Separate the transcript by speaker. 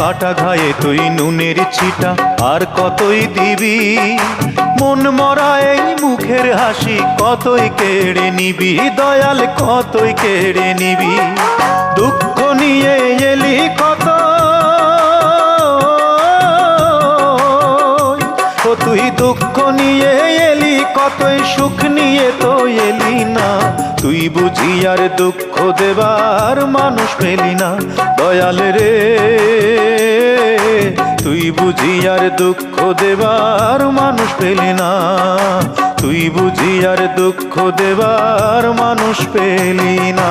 Speaker 1: কাটা ঘায়ে তুই নুনের ছিটা আর কতই দিবি, মন মরা এই মুখের হাসি কতই কেড়ে নিবি, দয়াল কতই কেড়ে নিবি। দুঃখ নিয়ে এলি কত, ও তুই দুঃখ নিয়ে এলি কতই, সুখ নিয়ে তো এলি না। তুই বুঝি আর দুঃখ দেবার মানুষ পেলি না, দয়াল রে তুই বুঝি আর দুঃখ দেবার মানুষ পেলি না, তুই বুঝি আর দুঃখ দেবার মানুষ পেলি না।